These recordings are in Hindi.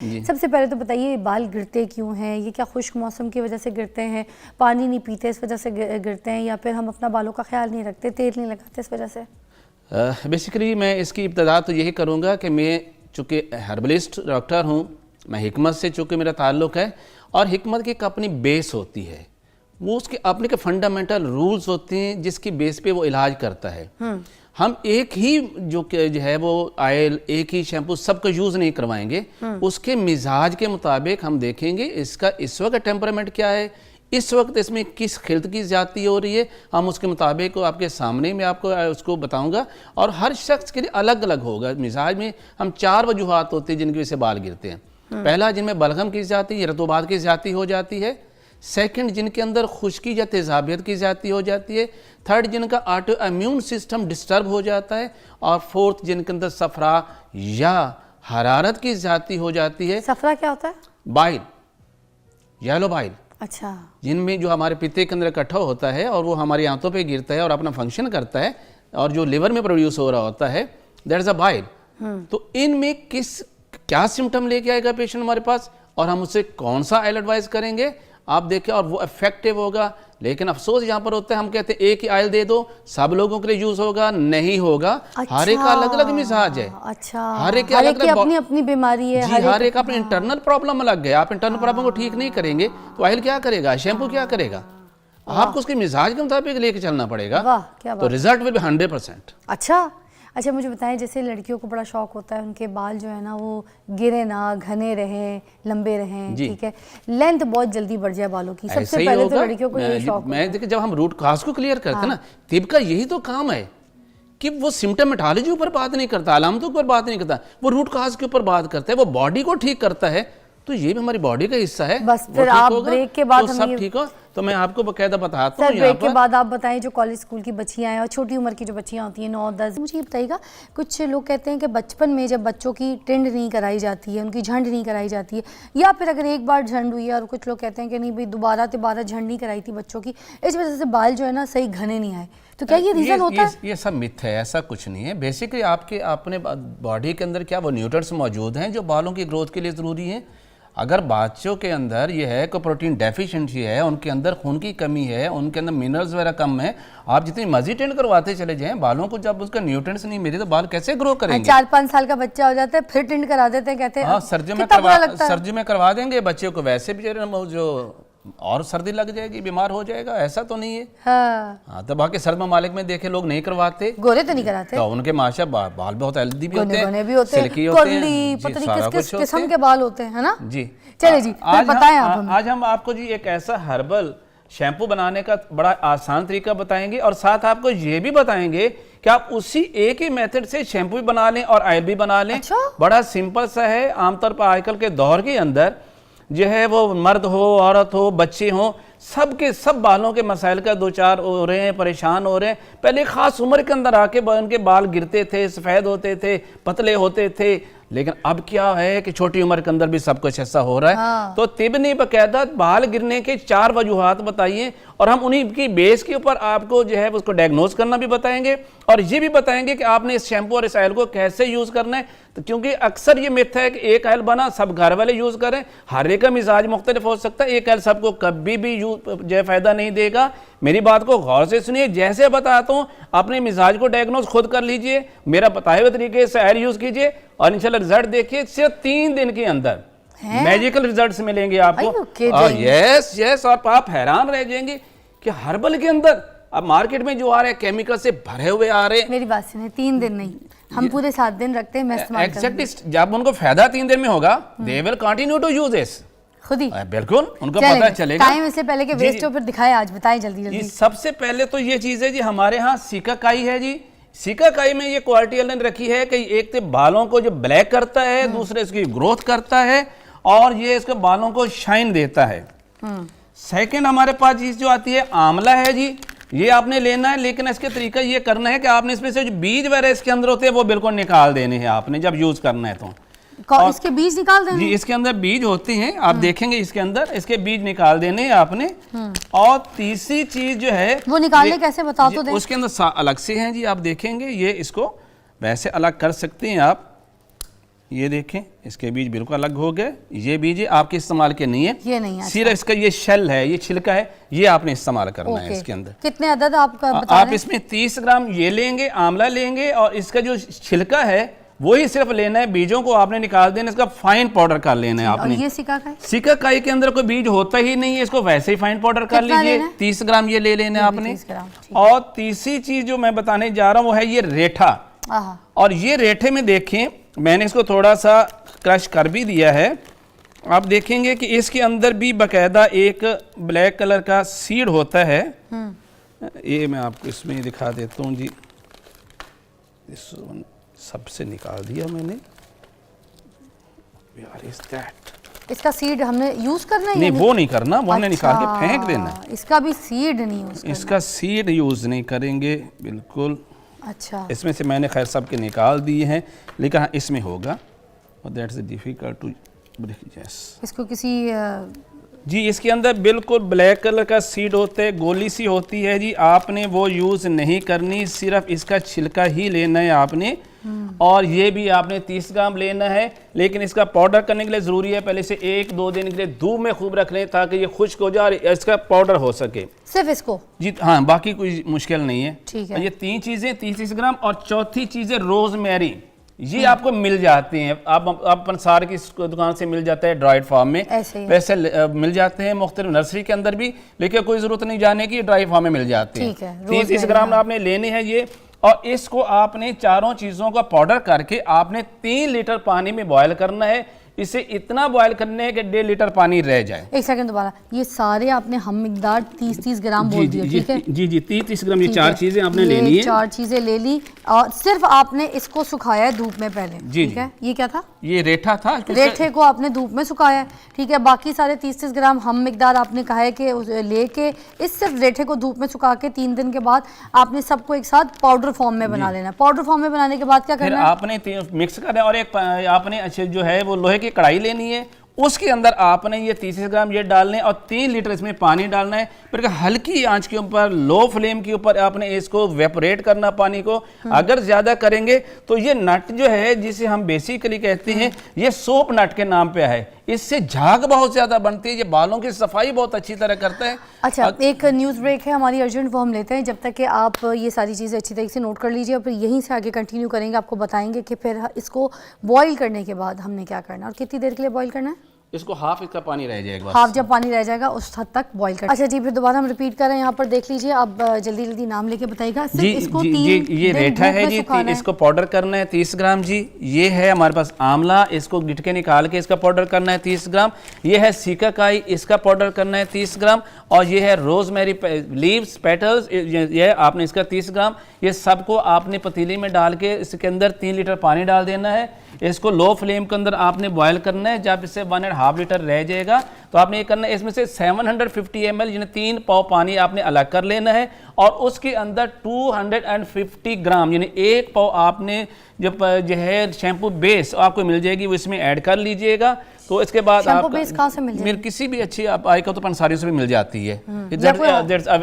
सबसे पहले तो बताइए बाल गिरते क्यों हैं? ये क्या खुश्क मौसम की वजह से गिरते हैं, पानी नहीं पीते इस वजह से गिरते हैं, या फिर हम अपना बालों का ख्याल नहीं रखते, तेल नहीं लगाते इस वजह से? बेसिकली मैं इसकी इब्तदा तो यही करूँगा कि मैं चूँकि हर्बलिस्ट डॉक्टर हूँ, मैं हिकमत से चूँकि मेरा ताल्लुक़ है, और हिकमत की एक अपनी बेस होती है, वो उसके अपने के फंडामेंटल रूल्स होते हैं जिसकी बेस पे वो इलाज करता है। हम एक ही जो है वो ऑयल, एक ही शैम्पू सबका यूज़ नहीं करवाएंगे, उसके मिजाज के मुताबिक हम देखेंगे इसका इस वक्त टेम्परामेंट क्या है, इस वक्त इसमें किस खिल्त की ज़्यादती हो रही है, हम उसके मुताबिक आपके सामने मैं आपको उसको बताऊंगा। और हर शख्स के लिए अलग अलग होगा मिजाज में। हम 4 वजूहात होते हैं जिनकी वजह से बाल गिरते हैं। पहला, जिनमें बलगम की ज़्यादती, रतूबात की ज़्यादती हो जाती है। सेकंड, जिनके अंदर खुश्की या तेज़ाबियत की ज़्यादती हो जाती है। थर्ड, जिनका ऑटो इम्यून सिस्टम डिस्टर्ब हो जाता है। और फोर्थ, जिनके अंदर सफरा या हरारत की ज़्यादती हो जाती है। सफरा क्या होता है? Bile, yellow bile. अच्छा। जिनमें जो हमारे पित्ते के अंदर इकट्ठा होता है और वो हमारी आंतों पे गिरता है और अपना फंक्शन करता है, और जो लिवर में प्रोड्यूस हो रहा होता है, दैट इज अ बाइल। तो इनमें क्या सिम्टम लेके आएगा पेशेंट हमारे पास, और हम उससे कौन सा ऑयल एडवाइस करेंगे, आप देखें, और वो इफेक्टिव होगा। लेकिन अफसोस यहाँ पर होता है, हम कहते हैं एक ही ऑयल दे दो, सब लोगों के लिए यूज होगा, नहीं होगा। अच्छा, हर एक का अलग अलग मिजाज है। अच्छा, हर एक की अपनी अपनी बीमारी है। हर एक अपनी इंटरनल प्रॉब्लम अलग है। आप इंटरनल प्रॉब्लम को ठीक नहीं करेंगे तो ऑयल क्या करेगा, शैम्पू क्या करेगा? आपको उसके मिजाज के मुताबिक लेके चलना पड़ेगा। वाह, क्या बात। तो रिजल्ट विल बी 100%। अच्छा, मुझे बताएं, जैसे लड़कियों को बड़ा शौक होता है उनके बाल जो है ना वो गिरे ना, घने रहें, लंबे रहें, ठीक है, लेंथ बहुत जल्दी बढ़ जाए बालों की। सबसे पहले तो लड़कियों को यही शौक मैं देखिए, जब हम रूट कॉज को क्लियर करते हैं ना, तिब का यही तो काम है कि वो सिम्टोमेटोलॉजी ऊपर बात नहीं करता, अलामतों पर बात नहीं करता, वो रूट कॉज के ऊपर बात करता है, वो बॉडी को ठीक करता है। तो ये भी हमारी बॉडी का हिस्सा है। बस फिर आप ब्रेक के बाद तो सब ठीक हो, तो मैं आपको बकायदा बताता हूँ। ब्रेक के बाद आप बताएं, जो कॉलेज स्कूल की बच्चियां हैं और छोटी उम्र की जो बच्चियां होती हैं 9-10, मुझे ये बताइएगा, कुछ लोग कहते हैं कि बचपन में जब बच्चों की टिंड नहीं कराई जाती है, उनकी झंड नहीं कराई जाती है, या फिर अगर एक बार झंड हुई है, और कुछ लोग कहते हैं कि नहीं भाई दोबारा झंड नहीं कराई थी बच्चों की, इस वजह से बाल जो है ना सही घने नहीं आए, तो क्या ये रीजन होता है? ये सब मिथ है, ऐसा कुछ नहीं है। बेसिकली आपके अपने बॉडी के अंदर क्या वो न्यूट्रिएंट्स मौजूद हैं जो बालों की ग्रोथ के लिए ज़रूरी हैं। अगर बच्चों के अंदर ये है कि प्रोटीन डेफिशिएंसी है, उनके अंदर खून की कमी है, उनके अंदर मिनरल्स वगैरह कम है, आप जितनी मर्जी टेंड करवाते चले जाएं, बालों को जब उसका न्यूट्रिएंट्स नहीं मिले तो बाल कैसे ग्रो करेंगे? 4-5 साल का बच्चा हो जाता है फिर टेंड करा देते हैं, कहते हैं हाँ, सर्दी में करवा देंगे बच्चे को, वैसे भी जो और सर्दी लग जाएगी, बीमार हो जाएगा, ऐसा तो नहीं है। हाँ, तो बाकी सर्द ममालिक में देखे लोग नहीं करवाते, गोरे तो नहीं कराते, तो उनके माशा बाल बहुत हेल्दी भी होते हैं, सिल्की होते हैं, पता नहीं किस किस्म के बाल होते हैं, है ना जी। चलिए जी, बताएं आप। आज हम आपको जी एक ऐसा हर्बल शैम्पू बनाने का बड़ा आसान तरीका बताएंगे, और साथ आपको ये भी बताएंगे कि आप उसी एक ही मेथड से शैम्पू भी बना लें और ऑयल भी बना लें। बड़ा सिंपल सा है। आमतौर पर आजकल के दौर के अंदर जो है वो मर्द हो, औरत हो, बच्चे हो, सबके सब बालों के मसाइल का दो चार हो रहे हैं, परेशान हो रहे हैं। पहले खास उम्र के अंदर आके उनके बाल गिरते थे, सफ़ेद होते थे, पतले होते थे, लेकिन अब क्या है कि छोटी उम्र के अंदर भी सब कुछ ऐसा हो रहा है। तो तिब ने बकायदा बाल गिरने के 4 वजूहात बताइए, और हम उन्हीं की बेस के ऊपर आपको जो है उसको डायग्नोज करना भी बताएंगे, और ये भी बताएंगे कि आपने इस शैम्पू और इस ऑयल को कैसे यूज़ करना है। तो क्योंकि अक्सर ये मिथ है कि एक ऑयल बना सब घर वाले यूज़ करें, हर एक का मिजाज मुख्तलिफ हो सकता है, एक ऑयल सबको कभी भी जो है फ़ायदा नहीं देगा। मेरी बात को गौर से सुनिए, जैसे बताता हूँ अपने मिजाज को डायग्नोज खुद कर लीजिए, मेरा बताए हुए तरीके से ऑयल यूज़ कीजिए, और इंशाल्लाह रिजल्ट देखिए, सिर्फ 3 दिन के अंदर मैजिकल रिजल्ट्स मिलेंगे आपको। यस, और आप हैरान रह जाएंगे कि हर्बल के अंदर अब मार्केट में जो आ रहे हैं केमिकल से भरे हुए आ रहे हैं। मेरी बात सुनिए, 3 दिन नहीं, हम पूरे 7 दिन रखते हैं। मैं एग्जैक्टली, जब उनको फायदा 3 दिन में होगा, they will continue to use this खुद ही, बिल्कुल उनको पता चलेगा। टाइम इससे पहले के वेस्ट हो, फिर दिखाएं, आज बताएं जल्दी। सबसे पहले तो ये चीज है जी, हमारे यहाँ सिकाकाई है जी। सिकाकाई में ये क्वालिटी ने रखी है कि एक तो बालों को जो ब्लैक करता है, दूसरे इसकी ग्रोथ करता है, और ये इसके बालों को शाइन देता है। सेकंड, हमारे पास चीज जो आती है आंवला है जी, ये आपने लेना है, लेकिन इसके तरीका ये करना है कि आपने इसमें से जो बीज वगैरह इसके अंदर होते हैं वो बिल्कुल निकाल देने हैं आपने जब यूज करना है तो। इसके बीज निकाल देने जी, इसके अंदर बीज होते हैं, आप देखेंगे इसके अंदर इसके बीज निकाल देने हैं आपने। और तीसरी चीज जो है वो निकालने कैसे बता तो दें। उसके अंदर अलग से हैं जी, आप देखेंगे, ये इसको वैसे अलग कर सकते हैं आप, ये देखें, इसके बीज बिल्कुल अलग हो गए। ये बीज आपके इस्तेमाल के नहीं है, ये नहीं है। सिर्फ इसका ये शेल है, ये छिलका है, ये आपने इस्तेमाल करना है इसके अंदर। कितने अदद आपका बता आप रहे हैं? इसमें 30 ग्राम ये लेंगे, आंवला लेंगे, और इसका जो छिलका है वही सिर्फ लेना है। बीजों को आपने निकाल देना, इसका फाइन पाउडर कर लेना है और आपने। ये सिकाकाई? सिकाकाई के अंदर कोई बीज होता ही नहीं है, इसको वैसे ही फाइन पाउडर कर कितना लीजिए। लेना है? 30 ग्राम ये ले लेना है आपने। 30 ग्राम, ठीक। और तीसरी चीज जो मैं बताने जा रहा हूं वो है ये रेठा। आहा। और ये रेठे में देखें, मैंने इसको थोड़ा सा क्रश कर भी दिया है। आप देखेंगे कि इसके अंदर भी बाकायदा एक ब्लैक कलर का सीड होता है। ये मैं आपको इसमें दिखा देता हूँ जी। इस सबसे निकाल दिया मैंने। Where is that? इसका सीड हमने यूज करना है? नहीं, वो नहीं करना, वो हमने निकाल के फेंक देना है। इसका भी सीड नहीं यूज करना? इसका सीड यूज नहीं करेंगे बिल्कुल। अच्छा, इसमें से मैंने खैर सब के निकाल दिए हैं, लेकिन हाँ इसमें होगा। और दैट्स डिफिकल्ट टू यस। इसको किसी जी, इसके अंदर बिल्कुल ब्लैक कलर का सीड होता है, गोली सी होती है जी, आपने वो यूज़ नहीं करनी, सिर्फ इसका छिलका ही लेना है आपने। और ये भी आपने 30 ग्राम लेना है, लेकिन इसका पाउडर करने के लिए ज़रूरी है पहले से 1-2 दिन के लिए धूप में खूब रख लें ताकि ये खुश्क हो जाए और इसका पाउडर हो सके। सिर्फ इसको? जी हाँ, बाकी कोई मुश्किल नहीं है। ठीक है। ये 3 चीज़ें 30 ग्राम। और चौथी चीज़ है रोजमेरी। ये आपको मिल जाती हैं, आप पंसार की दुकान से मिल जाता है, ड्राइड फार्म में वैसे मिल जाते हैं, मुख्तलिफ नर्सरी के अंदर भी, लेकिन कोई ज़रूरत नहीं जाने की, ड्राई फार्म में मिल जाते हैं। 30 ग्राम आपने लेने हैं ये। और इसको आपने चारों चीज़ों का पाउडर करके आपने 3 लीटर पानी में बॉयल करना है। इसे इतना बॉयल करने है कि 1.5 लीटर पानी रह जाए। एक सेकंड, दोबारा, ये सारे आपने हम मिकदार 30 ग्राम बोल दिए, ठीक है? जी जी, 30 ग्राम ये 4 चीजें आपने लेनी है। 4 चीजें ले ली और सिर्फ आपने इसको सुखाया है धूप में पहले, ठीक है? ये क्या था? ये रेठा था। रेठे को आपने धूप में सुखाया है, ठीक है? बाकी सारे 30 ग्राम हम मिकदार आपने कहा है कि लेके इस सिर्फ रेठे को धूप में सुखा के 3 दिन के बाद आपने सबको एक साथ पाउडर फॉर्म में बना लेना है। पाउडर फॉर्म में बनाने के बाद क्या करना है? आपने मिक्स करना है। और एक आपने अच्छे जो है वो लोहे की कढ़ाई लेनी है, उसके अंदर आपने ये 30 ग्राम ये डालने और 3 लीटर इसमें पानी डालना है। फिर हल्की आंच के ऊपर, लो फ्लेम के ऊपर आपने इसको वेपोरेट करना पानी को। अगर ज्यादा करेंगे तो ये नट जो है जिसे हम बेसिकली कहते हैं, ये सोप नट के नाम पे है, इससे झाग बहुत ज्यादा बनती है, ये बालों की सफाई बहुत अच्छी तरह करता है। अच्छा, एक न्यूज़ ब्रेक है हमारी, अर्जेंट वो हम लेते हैं। जब तक कि आप ये सारी चीज़ें अच्छी तरीके से नोट कर लीजिए और फिर यहीं से आगे कंटिन्यू करेंगे। आपको बताएंगे कि फिर इसको बॉईल करने के बाद हमने क्या करना है और कितनी देर के लिए बॉईल करना है। इसको हाफ इसका पानी रह जाएगा, हाफ जब पानी रह जाएगा उस हद तक बॉईल कर। अच्छा जी, फिर दोबारा हम रिपीट कर रहे हैं। यहाँ पर देख लीजिए, अब जल्दी जल्दी नाम लेके बताइएगा। जी इसको जी, ये रेठा है जी, इसको पाउडर करना है 30 ग्राम जी। ये है हमारे पास आंवला, इसको गिटके निकाल के इसका पाउडर करना है 30 ग्राम। ये है सिकाकाई, इसका पाउडर करना है 30 ग्राम। और ये है रोजमेरी लीव्स, पेटल्स, ये आपने इसका 30 ग्राम। ये सबको आपने पतीली में डाल के इसके अंदर 3 लीटर पानी डाल देना है। इसको लो फ्लेम के अंदर आपने बॉयल करना है। जब इससे 1.5 लीटर रह जाएगा तो आपने ये करना है, इसमें से 750 ml यानी 3 पाव पानी आपने अलग कर लेना है। और उसके अंदर 250 ग्राम यानी 1 पाव आपने जब जो है शैम्पू बेस आपको मिल जाएगी वो इसमें ऐड कर लीजिएगा। तो इसके बाद आप बेस कहाँ से मिल जाएगी? किसी भी अच्छी आप आई का तो पंसारी से भी मिल जाती है,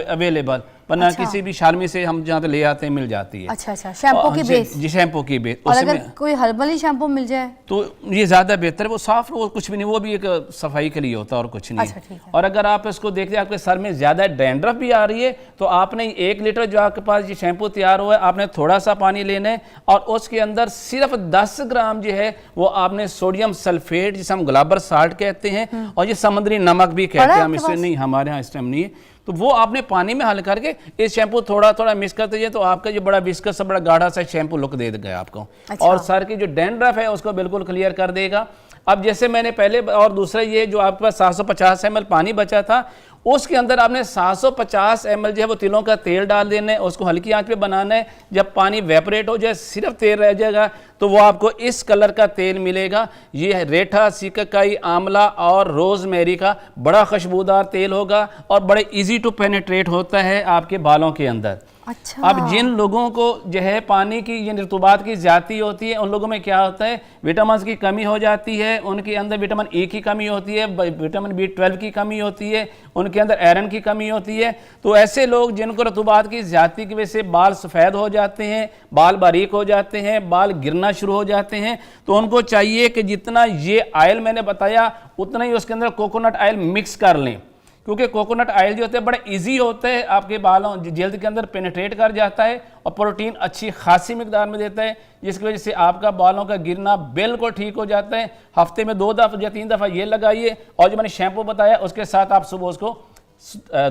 अवेलेबल, वरना किसी भी शालमी से हम जहाँ ले आते हैं मिल जाती है। अच्छा, शैम्पू की बेस? जी, शैम्पू की बेस। और अगर कोई हर्बल ही शैम्पू मिल जाए तो ये ज्यादा बेहतर है, वो साफ, वो कुछ भी नहीं, वो भी एक सफाई के लिए होता है और कुछ नहीं। अच्छा, और अगर आप इसको देखते हैं आपके सर में ज्यादा डैंड्रफ भी आ रही है तो आपने 1 लीटर जो आपके पास ये शैम्पू तैयार हुआ है, आपने थोड़ा सा पानी लेना है और उसके अंदर सिर्फ 10 ग्राम जो है वो आपने सोडियम सल्फेट, जिसे हम गुलाबर साल्ट कहते हैं और ये समुद्री नमक भी कहते हैं हम, इससे नहीं, हमारे यहाँ इस टाइम नहीं है, तो वो आपने पानी में हल करके इस शैम्पू थोड़ा थोड़ा मिक्स करते जाइए तो आपका जो बड़ा विस्कस, बड़ा गाढ़ा सा शैम्पू लुक दे देगा आपको। अच्छा। और सर की जो डैंड्रफ है उसको बिल्कुल क्लियर कर देगा। अब जैसे मैंने पहले, और दूसरा ये जो आपके पास 750 ml पानी बचा था उसके अंदर आपने 750 ml जो है वो तिलों का तेल डाल देना है, उसको हल्की आंच पे बनाना है। जब पानी वेपरेट हो जाए, सिर्फ तेल रह जाएगा तो वो आपको इस कलर का तेल मिलेगा। ये है रेठा, सिकाकाई, आंवला और रोजमेरी का बड़ा खुशबूदार तेल होगा और बड़े इजी टू पेनिट्रेट होता है आपके बालों के अंदर। अच्छा। अब जिन लोगों को जो है पानी की ये रतूबात की ज्यादा होती है, उन लोगों में क्या होता है, विटामिन की कमी हो जाती है, उनके अंदर विटामिन ए की कमी होती है, विटामिन B12 की कमी होती है, उनके अंदर आयरन की कमी होती है। तो ऐसे लोग जिनको रतूबात की ज्यादती की वजह से बाल सफ़ेद हो जाते हैं, बाल बारीक हो जाते हैं, बाल गिरना शुरू हो जाते हैं, तो उनको चाहिए कि जितना ये ऑयल मैंने बताया उतना ही उसके अंदर कोकोनट ऑयल मिक्स कर लें, क्योंकि कोकोनट ऑयल जो होता है बड़ा इजी होता है, आपके बालों जल्द के अंदर पेनिट्रेट कर जाता है और प्रोटीन अच्छी खासी मिकदार में देता है, जिसकी वजह से आपका बालों का गिरना बिल्कुल ठीक हो जाता है। हफ्ते में 2 दफ़ा या 3 दफ़ा ये लगाइए, और जो मैंने शैम्पू बताया उसके साथ आप सुबह उसको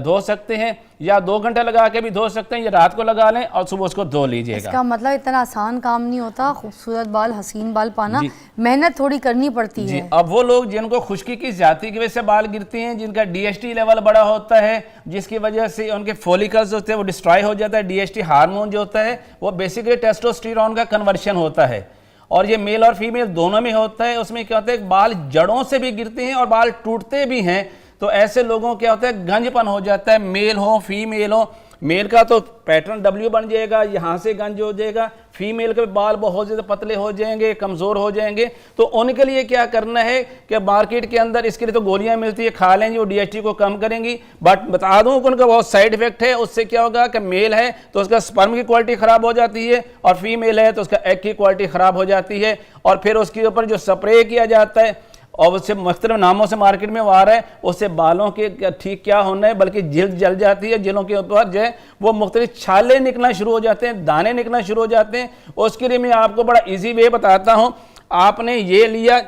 धो सकते हैं, या 2 घंटे लगा के भी धो सकते हैं, या रात को लगा लें और सुबह उसको धो लीजिएगा। इसका मतलब इतना आसान काम नहीं होता खूबसूरत बाल, हसीन बाल पाना, मेहनत थोड़ी करनी पड़ती है। अब वो लोग जिनको खुश्की की ज्यादती की वजह से बाल गिरते हैं, जिनका DHT लेवल बड़ा होता है, जिसकी वजह से उनके फॉलिकल्स होते हैं वो डिस्ट्रॉय हो जाता है, DHT हार्मोन जो होता है वो बेसिकली टेस्टोस्टेरोन का कन्वर्शन होता है, और ये मेल और फीमेल दोनों में होता है। उसमें क्या होता है, बाल जड़ों से भी गिरते हैं और बाल टूटते भी हैं। तो ऐसे लोगों क्या होता है, गंजपन हो जाता है, मेल हो फीमेल हो। मेल का तो पैटर्न W बन जाएगा, यहाँ से गंज हो जाएगा, फीमेल के बाल बहुत ज़्यादा पतले हो जाएंगे, कमज़ोर हो जाएंगे। तो उनके लिए क्या करना है कि मार्केट के अंदर इसके लिए तो गोलियां मिलती है, खा लेंगे, वो DHT को कम करेंगी, बट बता दूं कि उनका बहुत साइड इफेक्ट है। उससे क्या होगा कि मेल है तो उसका स्पर्म की क्वालिटी ख़राब हो जाती है, और फीमेल है तो उसका एग की क्वालिटी ख़राब हो जाती है। और फिर उसके ऊपर जो स्प्रे किया जाता है और उससे मुख्तलिफ नामों से मार्केट में वो आ रहा है, उससे बालों के ठीक क्या होना है, बल्कि जिल्द जल जाती है, जिलों के ऊपर जो है वो मुख्तलिफ छाले निकलना शुरू हो जाते हैं, दाने निकलना शुरू हो जाते हैं। उसके लिए मैं आपको बड़ा इजी वे बताता हूँ। आपने ये लिया,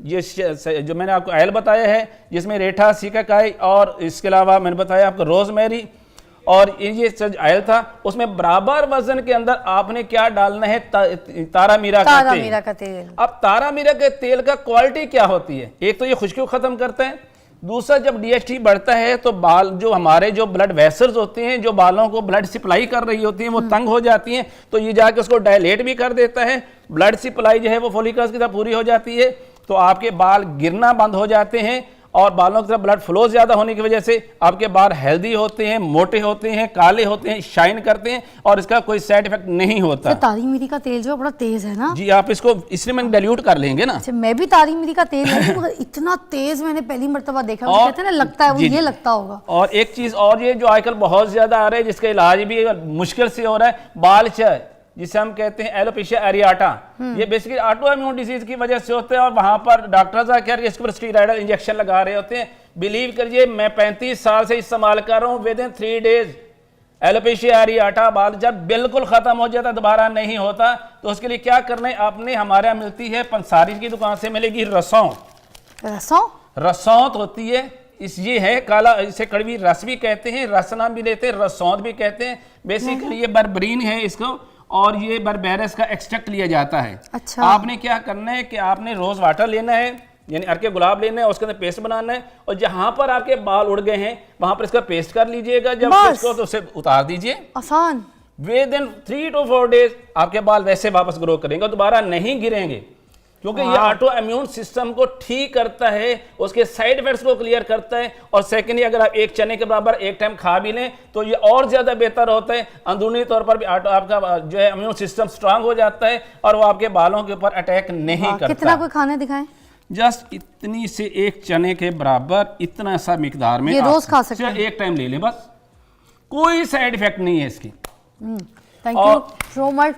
ये जो मैंने आपको ऑयल बताया है, जिसमें रेठा, सीकाकाई और इसके अलावा मैंने बताया आपको रोजमेरी, और ये ऑयल था, उसमें बराबर वजन के अंदर आपने क्या डालना है, तारा मीरा का तेल। अब तारा मीरा के तेल का क्वालिटी क्या होती है, एक तो ये खुश्की को खत्म करता है, दूसरा जब DHT बढ़ता है तो बाल जो हमारे जो ब्लड वेसल्स होते हैं, जो बालों को ब्लड सप्लाई कर रही होती हैं, वो तंग हो जाती हैं, तो ये जाके उसको डायलेट भी कर देता है, ब्लड सप्लाई जो है वो फॉलिकल्स की तरफ पूरी हो जाती है, तो आपके बाल गिरना बंद हो जाते हैं, और बालों की तरफ ब्लड फ्लो ज्यादा होने की वजह से आपके बाल हेल्दी होते हैं, मोटे होते हैं, काले होते हैं, शाइन करते हैं, और इसका कोई साइड इफेक्ट नहीं होता। तारी मिरी का तेल जो बड़ा तेज है ना जी, आप इसको इसलिए मैंने डाइल्यूट कर लेंगे ना। अच्छा, मैं भी तारी मिरी का तेल है, मगर इतना तेज मैंने पहली मर्तबा देखा, कहते हैं ना लगता है वो ये लगता होगा। और एक चीज और, ये जो आजकल बहुत ज्यादा आ रहा है, जिसका इलाज भी मुश्किल से हो रहा है, बाल चाय, जिसे हम कहते हैं एलोपेशिया एरियाटा, ये बेसिकली ऑटो इम्यून डिजीज की वजह से होते हैं, और वहां पर डॉक्टर्स आकर इसके ऊपर स्टीरॉयडल इंजेक्शन लगा रहे होते हैं। बिलीव करिए, मैं 35 साल से इस्तेमाल कर रहा हूं, विद इन 3 डेज एलोपेशिया एरियाटा बाल जब बिल्कुल खत्म हो जाता, दोबारा नहीं होता। तो उसके लिए क्या करना है आपने, हमारे यहाँ मिलती है पंसारी की दुकान से मिलेगी रसौंत होती है, ये है काला, इसे कड़वी रस भी कहते हैं, रसना भी लेते हैं, रसौंत भी कहते हैं। बेसिकली ये बर्बरीन है इसको, और ये बर्बेरस का एक्सट्रैक्ट लिया जाता है। अच्छा। आपने क्या करना है कि आपने रोज वाटर लेना है, यानी अर्के गुलाब लेना है, उसके अंदर पेस्ट बनाना है, और जहां पर आपके बाल उड़ गए हैं वहां पर इसका पेस्ट कर लीजिएगा। जब इसको तो उसे उतार दीजिए, आसान, विद इन 3 to 4 डेज आपके बाल वैसे वापस ग्रो करेंगे और दोबारा नहीं गिरेंगे, क्योंकि ये ऑटो इम्यून सिस्टम को ठीक करता है, उसके साइड इफेक्ट्स को क्लियर करता है। और सेकेंडली, अगर आप एक चने के बराबर एक टाइम खा भी लें तो ये और ज्यादा बेहतर होता है, अंदरूनी तौर पर भी आपका जो है इम्यून सिस्टम स्ट्रांग हो जाता है, और वो आपके बालों के ऊपर अटैक नहीं करता। कितना कोई खाने दिखाएं? जस्ट इतनी से एक चने के बराबर इतना सा मिकदार में, ये रोज खा सकते हैं, एक टाइम ले लें बस, कोई साइड इफेक्ट नहीं है इसकी। Thank you so much.